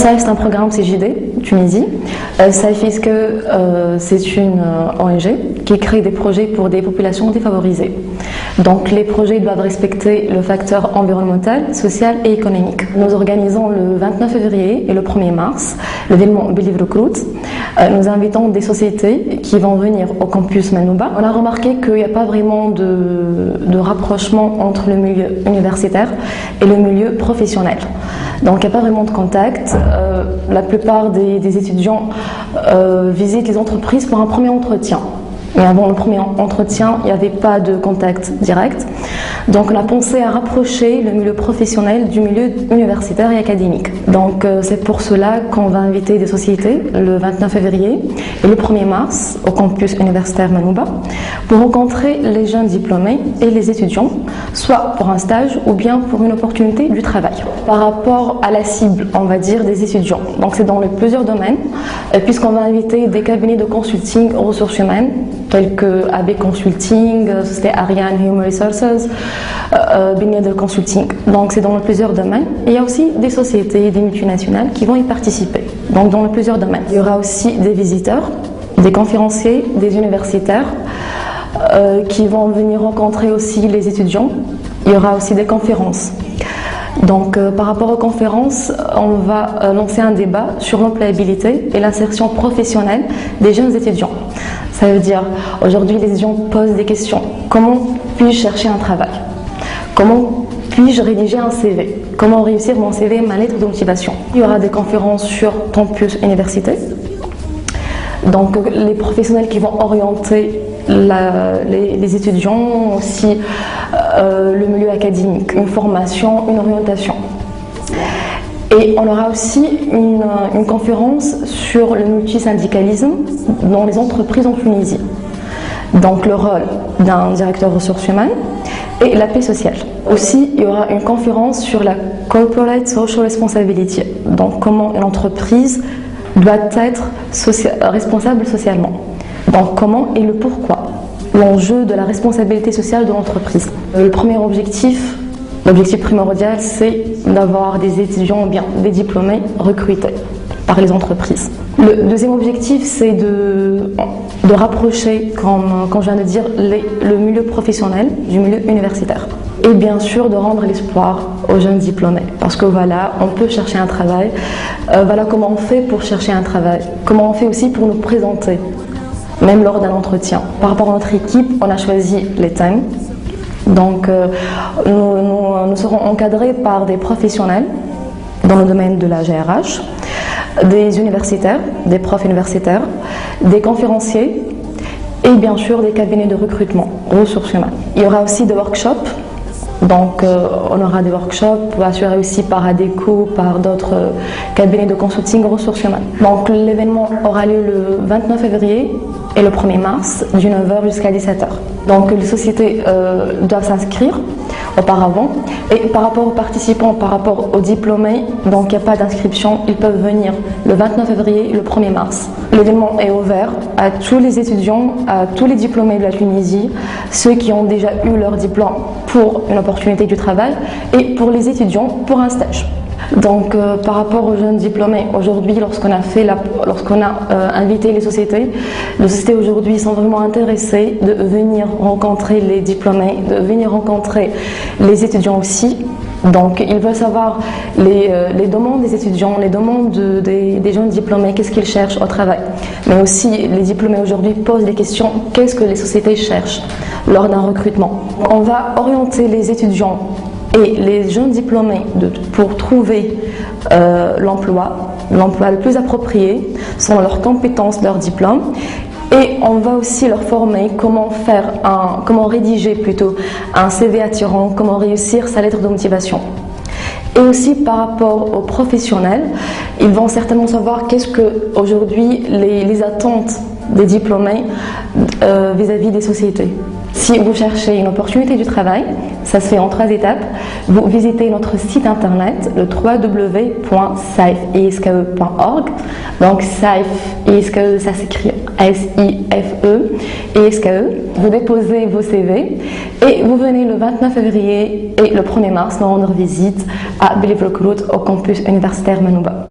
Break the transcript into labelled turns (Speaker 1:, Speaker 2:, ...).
Speaker 1: SAIF, c'est un programme CJD, Tunisie. SAIF, c'est une ONG qui crée des projets pour des populations défavorisées. Donc les projets doivent respecter le facteur environnemental, social et économique. Nous organisons le 29 février et le 1er mars l'événement Believe Recruit. Nous invitons des sociétés qui vont venir au campus Manouba. On a remarqué qu'il n'y a pas vraiment de rapprochement entre le milieu universitaire et le milieu professionnel. Donc il n'y a pas vraiment de contact. La plupart des étudiants visitent les entreprises pour un premier entretien. Et avant le premier entretien, il n'y avait pas de contact direct. Donc on a pensé à rapprocher le milieu professionnel du milieu universitaire et académique. Donc c'est pour cela qu'on va inviter des sociétés le 29 février et le 1er mars au campus universitaire Manouba pour rencontrer les jeunes diplômés et les étudiants, soit pour un stage ou bien pour une opportunité du travail. Par rapport à la cible, on va dire, des étudiants, donc c'est dans plusieurs domaines, puisqu'on va inviter des cabinets de consulting aux ressources humaines, tels que AB Consulting, Société Ariane Human Resources, Bignadel Consulting. Donc c'est dans plusieurs domaines. Et il y a aussi des sociétés, des multinationales qui vont y participer. Donc dans plusieurs domaines. Il y aura aussi des visiteurs, des conférenciers, des universitaires qui vont venir rencontrer aussi les étudiants. Il y aura aussi des conférences. Donc par rapport aux conférences, on va lancer un débat sur l'employabilité et l'insertion professionnelle des jeunes étudiants. Ça veut dire, aujourd'hui les étudiants posent des questions. Comment puis-je chercher un travail? Comment puis-je rédiger un CV? Comment réussir mon CV, ma lettre de motivation? Il y aura des conférences sur campus université. Donc les professionnels qui vont orienter les étudiants, aussi le milieu académique, une formation, une orientation. Et on aura aussi une conférence sur le multisyndicalisme dans les entreprises en Tunisie. Donc le rôle d'un directeur ressources humaines et la paix sociale. Aussi, il y aura une conférence sur la Corporate Social Responsibility. Donc comment une entreprise doit être responsable socialement. Donc comment et le pourquoi. L'enjeu de la responsabilité sociale de l'entreprise. Le premier objectif, l'objectif primordial, c'est d'avoir des étudiants, bien des diplômés recrutés par les entreprises. Le deuxième objectif, c'est de rapprocher, comme je viens de dire, le milieu professionnel du milieu universitaire. Et bien sûr, de rendre l'espoir aux jeunes diplômés. Parce que voilà, on peut chercher un travail. Voilà comment on fait pour chercher un travail. Comment on fait aussi pour nous présenter, même lors d'un entretien. Par rapport à notre équipe, on a choisi les thèmes. Donc, nous serons encadrés par des professionnels dans le domaine de la GRH, des universitaires, des profs universitaires, des conférenciers et bien sûr des cabinets de recrutement, ressources humaines. Il y aura aussi des workshops. Donc on aura des workshops assurés aussi par ADECO, par d'autres cabinets de consulting ressources humaines. Donc l'événement aura lieu le 29 février et le 1er mars, du 9h jusqu'à 17h. Donc les sociétés doivent s'inscrire auparavant. Et par rapport aux participants, par rapport aux diplômés, donc il n'y a pas d'inscription, ils peuvent venir le 29 février et le 1er mars. L'événement est ouvert à tous les étudiants, à tous les diplômés de la Tunisie, ceux qui ont déjà eu leur diplôme pour une opportunité du travail et pour les étudiants pour un stage. Donc par rapport aux jeunes diplômés, aujourd'hui lorsqu'on a invité les sociétés aujourd'hui sont vraiment intéressées de venir rencontrer les diplômés, de venir rencontrer les étudiants aussi. Donc ils veulent savoir les demandes des étudiants, les demandes des jeunes diplômés, qu'est-ce qu'ils cherchent au travail. Mais aussi les diplômés aujourd'hui posent des questions, qu'est-ce que les sociétés cherchent lors d'un recrutement. On va orienter les étudiants et les jeunes diplômés pour trouver l'emploi le plus approprié selon leurs compétences, leurs diplômes. Et on va aussi leur former comment rédiger plutôt un CV attirant, comment réussir sa lettre de motivation. Et aussi par rapport aux professionnels, ils vont certainement savoir qu'est-ce que aujourd'hui les attentes des diplômés vis-à-vis des sociétés. Si vous cherchez une opportunité du travail, ça se fait en 3 étapes. Vous visitez notre site internet, le www.sifeisque.org. Donc SIFE, ça s'écrit S-I-F-E, ESKE. Vous déposez vos CV et vous venez le 29 février et le 1er mars nous rendre visite à Believe Recruit au campus universitaire Manouba.